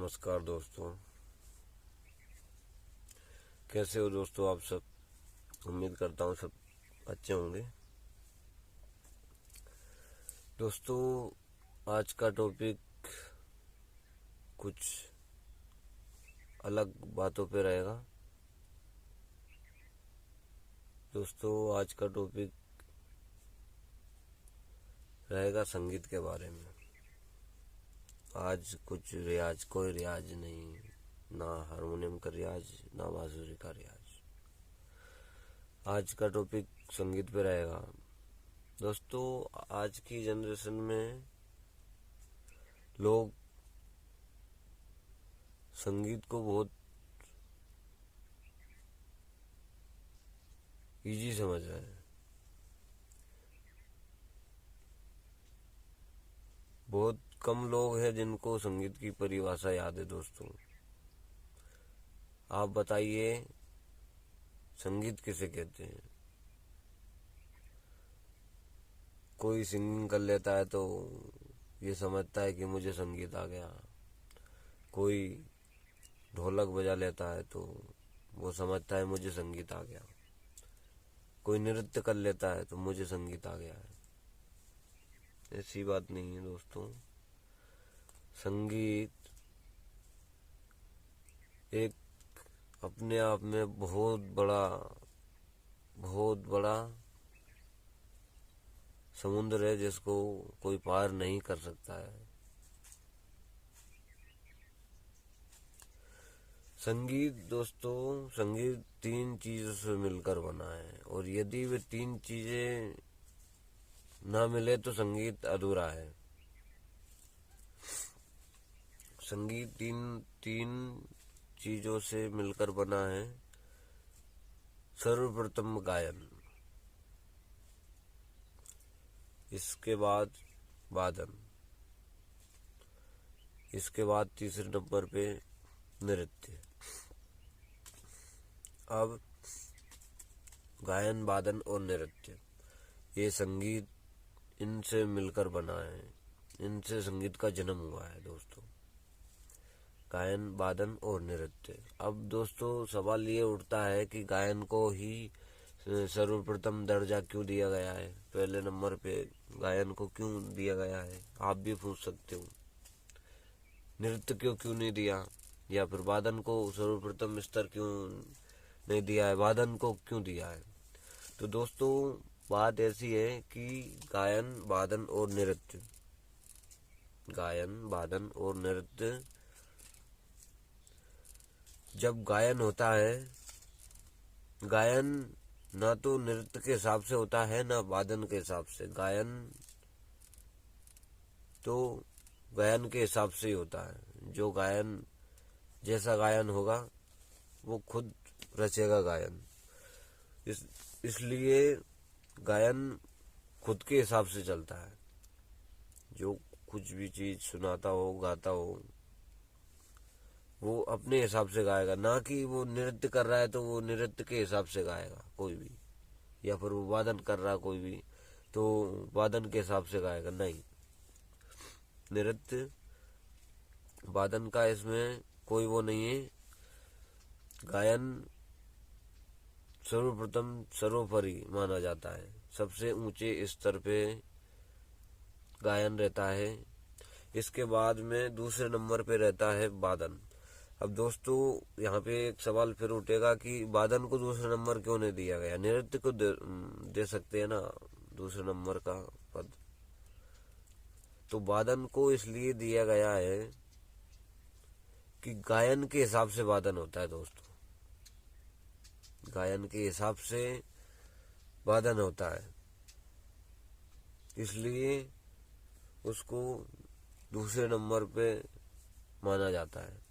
नमस्कार दोस्तों, कैसे हो दोस्तों आप सब। उम्मीद करता हूँ सब अच्छे होंगे। दोस्तों, आज का टॉपिक कुछ अलग बातों पे रहेगा। दोस्तों, आज का टॉपिक रहेगा संगीत के बारे में। आज कुछ रियाज, कोई रियाज नहीं, ना हारमोनियम का रियाज, ना बांसुरी का रियाज। आज का टॉपिक संगीत पे रहेगा। दोस्तों, आज की जनरेशन में लोग संगीत को बहुत इजी समझ रहे हैं। बहुत कम लोग हैं जिनको संगीत की परिभाषा याद है। दोस्तों, आप बताइए संगीत किसे कहते हैं। कोई सिंगिंग कर लेता है तो ये समझता है कि मुझे संगीत आ गया। कोई ढोलक बजा लेता है तो वो समझता है मुझे संगीत आ गया। कोई नृत्य कर लेता है तो मुझे संगीत आ गया है। ऐसी बात नहीं है दोस्तों। संगीत एक अपने आप में बहुत बड़ा समुद्र है जिसको कोई पार नहीं कर सकता है। संगीत दोस्तों, संगीत 3 चीजों से मिलकर बना है, और यदि वे 3 चीजें ना मिले तो संगीत अधूरा है। संगीत तीन चीजों से मिलकर बना है। सर्वप्रथम गायन, इसके बाद वादन, इसके बाद तीसरे नंबर पे नृत्य। अब गायन, वादन और नृत्य, ये संगीत इनसे मिलकर बना है। इनसे संगीत का जन्म हुआ है दोस्तों। गायन, वादन और नृत्य। अब दोस्तों, सवाल ये उठता है कि गायन को ही सर्वप्रथम दर्जा क्यों दिया गया है, पहले नंबर पे गायन को क्यों दिया गया है, आप भी पूछ सकते हो। नृत्य क्यों नहीं दिया, या फिर वादन को सर्वप्रथम स्तर क्यों नहीं दिया है, वादन को क्यों दिया है। तो दोस्तों, बात ऐसी है कि गायन, वादन और नृत्य, गायन, वादन और नृत्य, जब गायन होता है, गायन ना तो नृत्य के हिसाब से होता है ना वादन के हिसाब से। गायन तो गायन के हिसाब से ही होता है। जो गायन, जैसा गायन होगा वो खुद रचेगा गायन। इसलिए गायन खुद के हिसाब से चलता है। जो कुछ भी चीज सुनाता हो, गाता हो, वो अपने हिसाब से गाएगा। ना कि वो नृत्य कर रहा है तो वो नृत्य के हिसाब से गाएगा कोई भी, या फिर वो वादन कर रहा है कोई भी तो वादन के हिसाब से गाएगा। नहीं, नृत्य वादन का इसमें कोई वो नहीं है। गायन सर्वप्रथम, सर्वोपरि माना जाता है। सबसे ऊंचे स्तर पे गायन रहता है। इसके बाद में दूसरे नंबर पे रहता है वादन। अब दोस्तों, यहाँ पे एक सवाल फिर उठेगा कि वादन को दूसरा नंबर क्यों नहीं दिया गया। नृत्य को दे सकते हैं ना दूसरे नंबर का पद। तो वादन को इसलिए दिया गया है कि गायन के हिसाब से वादन होता है दोस्तों। गायन के हिसाब से वादन होता है, इसलिए उसको दूसरे नंबर पे माना जाता है।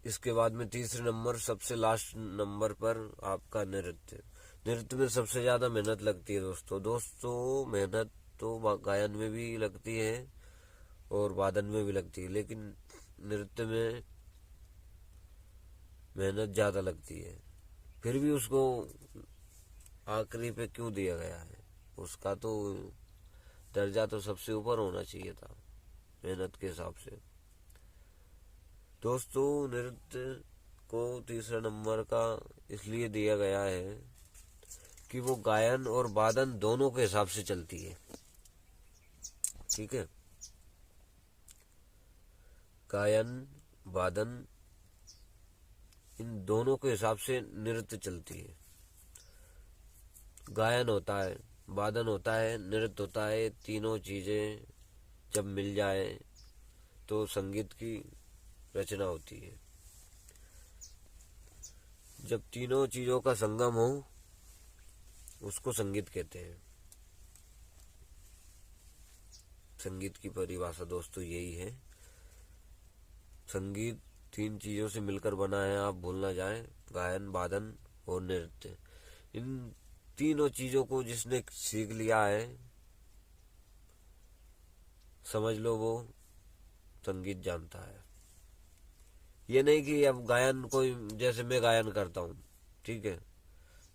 इसके बाद में तीसरे नंबर, सबसे लास्ट नंबर पर आपका नृत्य। नृत्य में सबसे ज्यादा मेहनत लगती है दोस्तों। मेहनत तो गायन में भी लगती है और वादन में भी लगती है, लेकिन नृत्य में मेहनत ज्यादा लगती है। फिर भी उसको आखिरी पे क्यों दिया गया है। उसका तो दर्जा तो सबसे ऊपर होना चाहिए था मेहनत के हिसाब से। दोस्तों नृत्य को तीसरा नंबर का इसलिए दिया गया है कि वो गायन और वादन दोनों के हिसाब से चलती है। ठीक है, गायन वादन इन दोनों के हिसाब से नृत्य चलती है। गायन होता है, वादन होता है, नृत्य होता है, तीनों चीजें जब मिल जाए तो संगीत की रचना होती है। जब तीनों चीजों का संगम हो उसको संगीत कहते हैं। संगीत की परिभाषा दोस्तों यही है। संगीत तीन चीजों से मिलकर बना है, आप भूल ना जाएं, गायन वादन और नृत्य। इन तीनों चीजों को जिसने सीख लिया है समझ लो वो संगीत जानता है। ये नहीं कि अब गायन कोई, जैसे मैं गायन करता हूँ, ठीक है,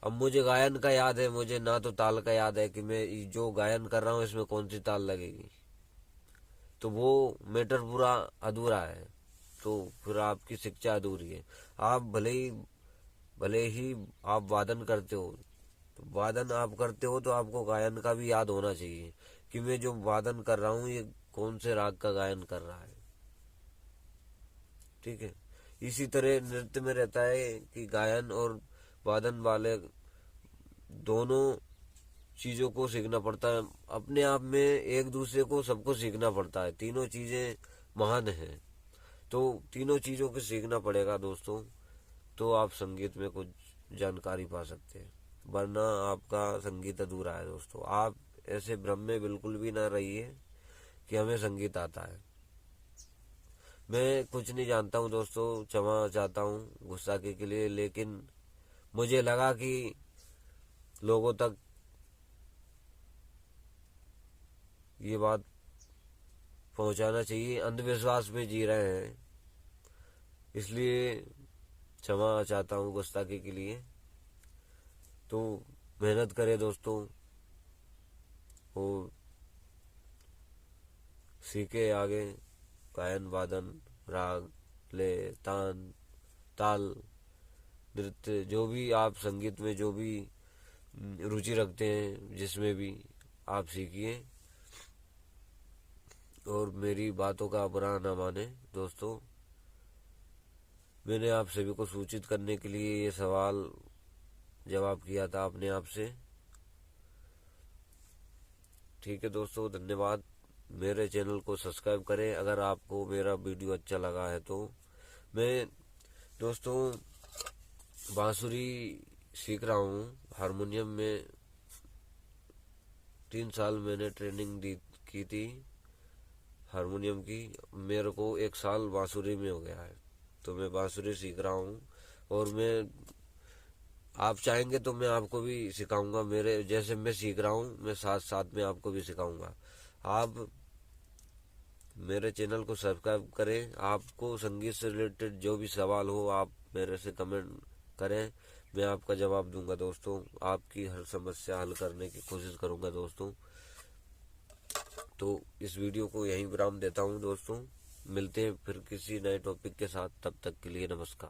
अब मुझे गायन का याद है, मुझे ना तो ताल का याद है कि मैं जो गायन कर रहा हूँ इसमें कौन सी ताल लगेगी, तो वो मैटर पूरा अधूरा है। तो फिर आपकी शिक्षा अधूरी है। आप भले ही आप वादन करते हो, तो वादन आप करते हो तो आपको गायन का भी याद होना चाहिए कि मैं जो वादन कर रहा हूँ ये कौन से राग का गायन कर रहा है। ठीक है, इसी तरह नृत्य में रहता है कि गायन और वादन वाले दोनों चीजों को सीखना पड़ता है। अपने आप में एक दूसरे को सबको सीखना पड़ता है। तीनों चीजें महान हैं, तो तीनों चीजों को सीखना पड़ेगा दोस्तों, तो आप संगीत में कुछ जानकारी पा सकते हैं, वरना आपका संगीत अधूरा है। दोस्तों आप ऐसे भ्रम में बिल्कुल भी ना रहिए कि हमें संगीत आता है। मैं कुछ नहीं जानता हूँ दोस्तों, क्षमा चाहता हूँ गुस्साखी के लिए, लेकिन मुझे लगा कि लोगों तक ये बात पहुंचाना चाहिए। अंधविश्वास में जी रहे हैं, इसलिए क्षमा चाहता हूँ गुस्ताखी के लिए। तो मेहनत करें दोस्तों और सीखे आगे गायन वादन, राग, लय, तान, ताल, नृत्य, जो भी आप संगीत में जो भी रुचि रखते हैं, जिसमें भी आप सीखिए। और मेरी बातों का बुरा ना माने दोस्तों, मैंने आप सभी को सूचित करने के लिए ये सवाल जवाब किया था अपने आप से। ठीक है दोस्तों, धन्यवाद। मेरे चैनल को सब्सक्राइब करें अगर आपको मेरा वीडियो अच्छा लगा है तो। मैं दोस्तों बांसुरी सीख रहा हूँ, हारमोनियम में 3 साल मैंने ट्रेनिंग की थी हारमोनियम की। मेरे को 1 साल बांसुरी में हो गया है, तो मैं बांसुरी सीख रहा हूँ। और मैं, आप चाहेंगे तो मैं आपको भी सिखाऊंगा, मेरे जैसे मैं सीख रहा हूँ मैं साथ साथ में आपको भी सिखाऊंगा। आप मेरे चैनल को सब्सक्राइब करें। आपको संगीत से रिलेटेड जो भी सवाल हो आप मेरे से कमेंट करें, मैं आपका जवाब दूंगा दोस्तों। आपकी हर समस्या हल करने की कोशिश करूंगा दोस्तों। तो इस वीडियो को यहीं विराम देता हूं दोस्तों। मिलते हैं फिर किसी नए टॉपिक के साथ, तब तक के लिए नमस्कार।